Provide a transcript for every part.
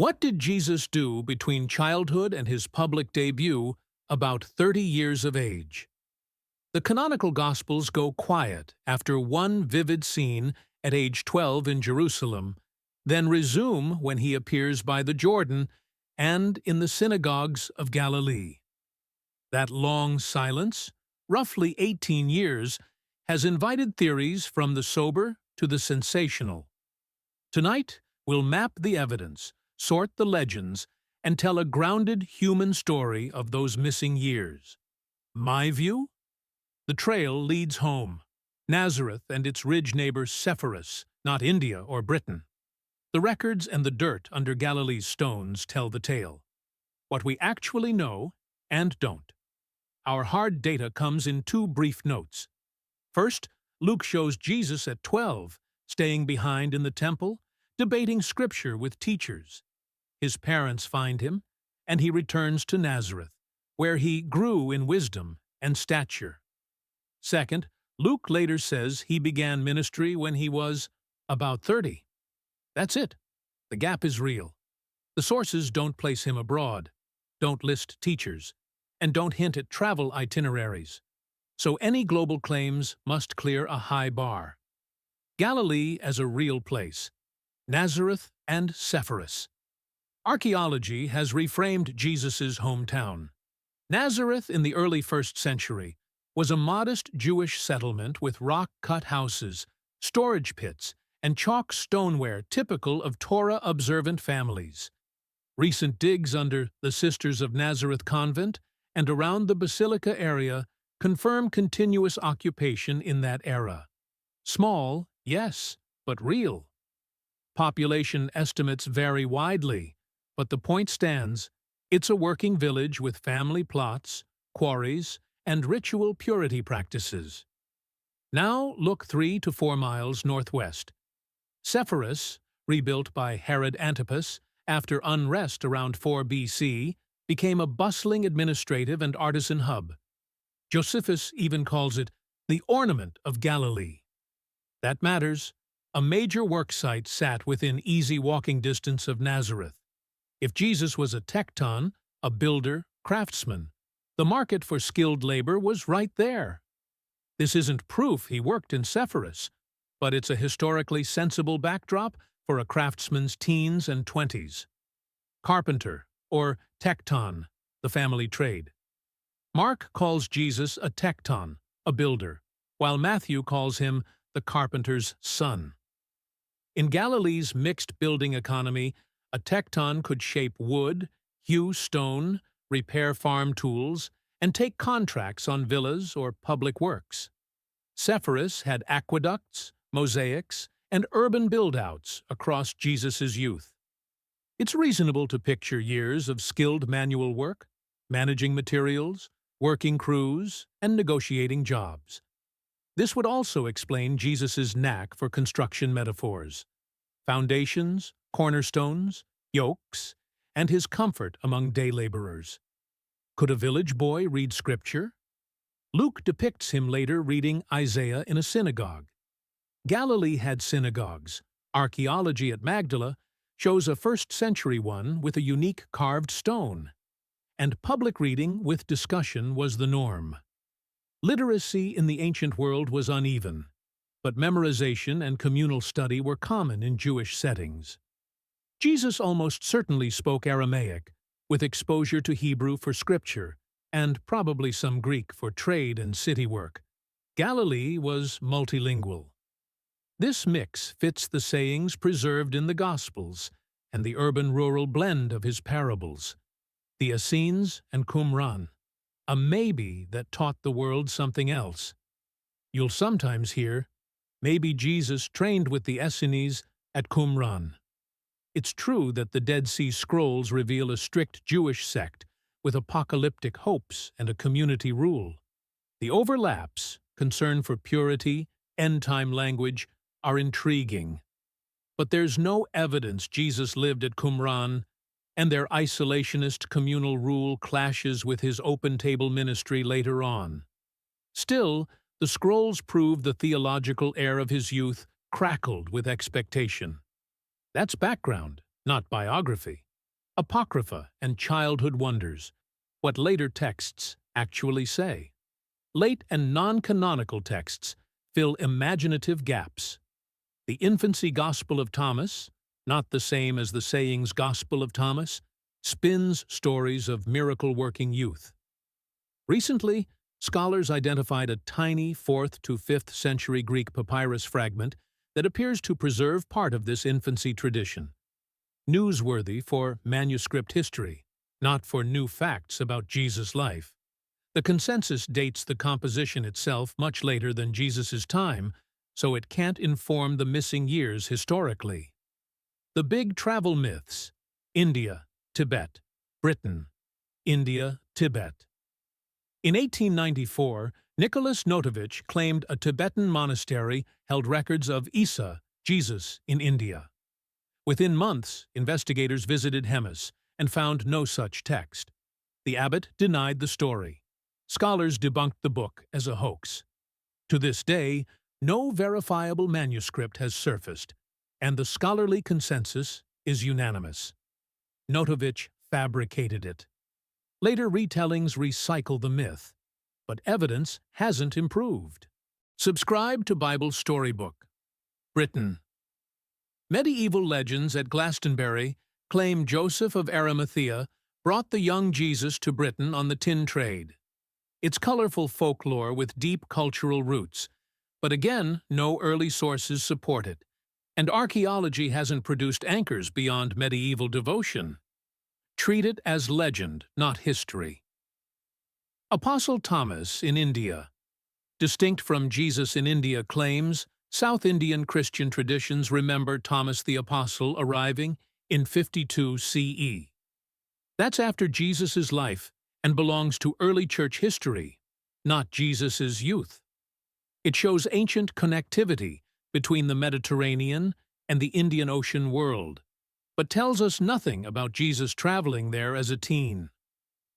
What did Jesus do between childhood and his public debut, about 30 years of age? The canonical Gospels go quiet after one vivid scene at age 12 in Jerusalem, then resume when he appears by the Jordan and in the synagogues of Galilee. That long silence, roughly 18 years, has invited theories from the sober to the sensational. Tonight, we'll map the evidence, sort the legends, and tell a grounded human story of those missing years. My view? The trail leads home. Nazareth and its ridge neighbor Sepphoris, not India or Britain. The records and the dirt under Galilee's stones tell the tale. What we actually know and don't. Our hard data comes in two brief notes. First, Luke shows Jesus at 12, staying behind in the temple, debating scripture with teachers. His parents find him, and he returns to Nazareth, where he grew in wisdom and stature. Second, Luke later says he began ministry when he was about 30. That's it. The gap is real. The sources don't place him abroad, don't list teachers, and don't hint at travel itineraries. So any global claims must clear a high bar. Galilee as a real place. Nazareth and Sepphoris. Archaeology has reframed Jesus' hometown. Nazareth in the early 1st century was a modest Jewish settlement with rock-cut houses, storage pits, and chalk stoneware typical of Torah-observant families. Recent digs under the Sisters of Nazareth convent and around the Basilica area confirm continuous occupation in that era. Small, yes, but real. Population estimates vary widely, but the point stands: it's a working village with family plots, quarries, and ritual purity practices. Now look 3 to 4 miles northwest. Sepphoris, rebuilt by Herod Antipas after unrest around 4 BC, became a bustling administrative and artisan hub. Josephus even calls it the ornament of Galilee. That matters. A major work site sat within easy walking distance of Nazareth. If Jesus was a tekton, a builder, craftsman, the market for skilled labor was right there. This isn't proof he worked in Sepphoris, but it's a historically sensible backdrop for a craftsman's teens and 20s. Carpenter, or tekton, the family trade. Mark calls Jesus a tekton, a builder, while Matthew calls him the carpenter's son. In Galilee's mixed building economy, a tekton could shape wood, hew stone, repair farm tools, and take contracts on villas or public works. Sepphoris had aqueducts, mosaics, and urban build-outs across Jesus' youth. It's reasonable to picture years of skilled manual work, managing materials, working crews, and negotiating jobs. This would also explain Jesus' knack for construction metaphors: foundations, cornerstones, yokes, and his comfort among day laborers. Could a village boy read scripture? Luke depicts him later reading Isaiah in a synagogue. Galilee had synagogues. Archaeology at Magdala shows a 1st century one with a unique carved stone. And public reading with discussion was the norm. Literacy in the ancient world was uneven, but memorization and communal study were common in Jewish settings. Jesus almost certainly spoke Aramaic, with exposure to Hebrew for scripture, and probably some Greek for trade and city work. Galilee was multilingual. This mix fits the sayings preserved in the Gospels and the urban-rural blend of his parables. The Essenes and Qumran, a maybe that taught the world something else. You'll sometimes hear, maybe Jesus trained with the Essenes at Qumran. It's true that the Dead Sea Scrolls reveal a strict Jewish sect with apocalyptic hopes and a community rule. The overlaps, concern for purity, end-time language, are intriguing. But there's no evidence Jesus lived at Qumran, and their isolationist communal rule clashes with his open-table ministry later on. Still, the scrolls prove the theological air of his youth crackled with expectation. That's background, not biography. Apocrypha and childhood wonders, what later texts actually say. Late and non-canonical texts fill imaginative gaps. The infancy Gospel of Thomas, not the same as the sayings Gospel of Thomas, spins stories of miracle-working youth. Recently, scholars identified a tiny 4th to 5th century Greek papyrus fragment that appears to preserve part of this infancy tradition. Newsworthy for manuscript history, not for new facts about Jesus' life. The consensus dates the composition itself much later than Jesus' time, so it can't inform the missing years historically. The big travel myths: India, Tibet, Britain, India, Tibet. In 1894, Nicholas Notovich claimed a Tibetan monastery held records of Isa, Jesus, in India. Within months, investigators visited Hemis and found no such text. The abbot denied the story. Scholars debunked the book as a hoax. To this day, no verifiable manuscript has surfaced, and the scholarly consensus is unanimous. Notovich fabricated it. Later retellings recycle the myth, but evidence hasn't improved. Subscribe to Bible Storybook. Britain. Medieval legends at Glastonbury claim Joseph of Arimathea brought the young Jesus to Britain on the tin trade. It's colorful folklore with deep cultural roots, but again, no early sources support it, and archaeology hasn't produced anchors beyond medieval devotion. Treat it as legend, not history. Apostle Thomas in India. Distinct from Jesus in India claims, South Indian Christian traditions remember Thomas the Apostle arriving in 52 CE. That's after Jesus' life and belongs to early church history, not Jesus' youth. It shows ancient connectivity between the Mediterranean and the Indian Ocean world, but tells us nothing about Jesus traveling there as a teen.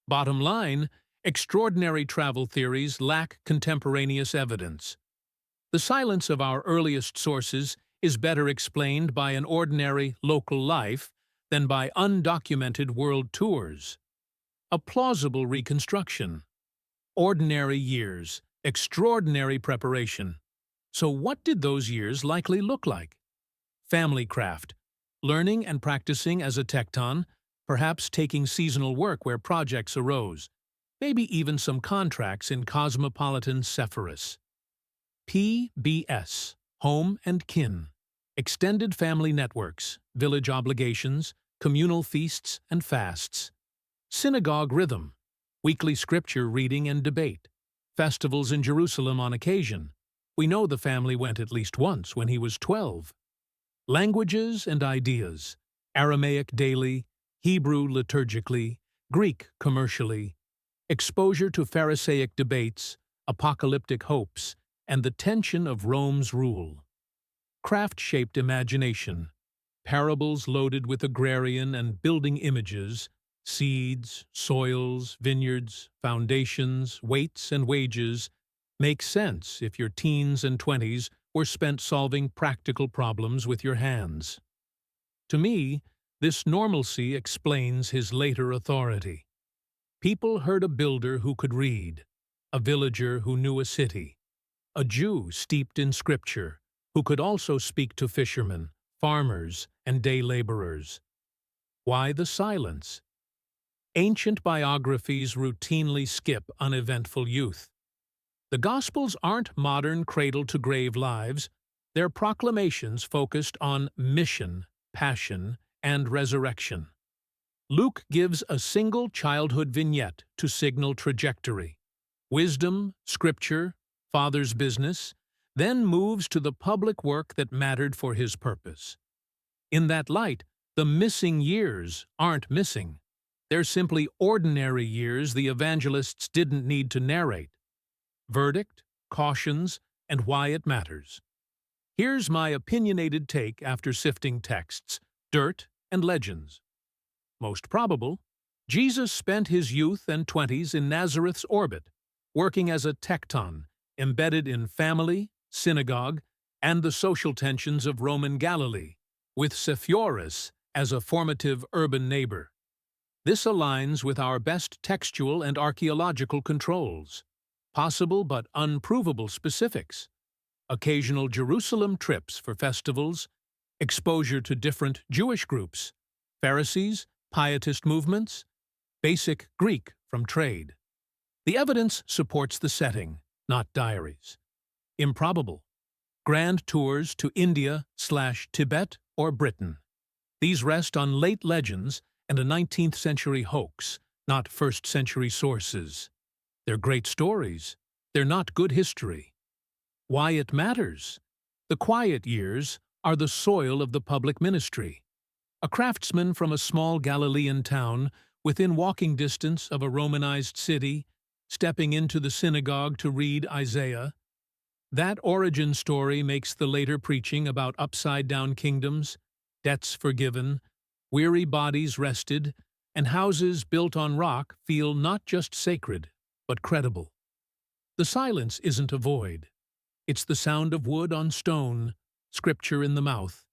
Bottom line, extraordinary travel theories lack contemporaneous evidence. The silence of our earliest sources is better explained by an ordinary local life than by undocumented world tours. A plausible reconstruction. Ordinary years, extraordinary preparation. So what did those years likely look like? Family craft. Learning and practicing as a tekton, perhaps taking seasonal work where projects arose, maybe even some contracts in cosmopolitan Sepphoris. PBS, home and kin, extended family networks, village obligations, communal feasts and fasts. Synagogue rhythm, weekly scripture reading and debate, festivals in Jerusalem on occasion. We know the family went at least once when he was 12. Languages and ideas, Aramaic daily, Hebrew liturgically, Greek commercially, exposure to Pharisaic debates, apocalyptic hopes, and the tension of Rome's rule. Craft-shaped imagination, parables loaded with agrarian and building images, seeds, soils, vineyards, foundations, weights and wages, make sense if your teens and 20s were spent solving practical problems with your hands. To me, this normalcy explains his later authority. People heard a builder who could read, a villager who knew a city, a Jew steeped in scripture who could also speak to fishermen, farmers, and day laborers. Why the silence? Ancient biographies routinely skip uneventful youth. The Gospels aren't modern cradle-to-grave lives, they're proclamations focused on mission, passion, and resurrection. Luke gives a single childhood vignette to signal trajectory. Wisdom, scripture, Father's business, then moves to the public work that mattered for his purpose. In that light, the missing years aren't missing. They're simply ordinary years the evangelists didn't need to narrate. Verdict, cautions, and why it matters. Here's my opinionated take after sifting texts, dirt, and legends. Most probable, Jesus spent his youth and 20s in Nazareth's orbit, working as a tekton, embedded in family, synagogue, and the social tensions of Roman Galilee, with Sepphoris as a formative urban neighbor. This aligns with our best textual and archaeological controls. Possible but unprovable specifics. Occasional Jerusalem trips for festivals, exposure to different Jewish groups, Pharisees, pietist movements, basic Greek from trade. The evidence supports the setting, not diaries. Improbable. Grand tours to India/Tibet or Britain. These rest on late legends and a 19th century hoax, not 1st century sources. They're great stories. They're not good history. Why it matters? The quiet years are the soil of the public ministry. A craftsman from a small Galilean town, within walking distance of a Romanized city, stepping into the synagogue to read Isaiah. That origin story makes the later preaching about upside-down kingdoms, debts forgiven, weary bodies rested, and houses built on rock feel not just sacred, but credible. The silence isn't a void. It's the sound of wood on stone, scripture in the mouth,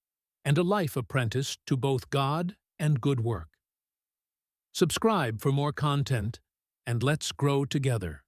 and a life apprenticed to both God and good work. Subscribe for more content, and let's grow together.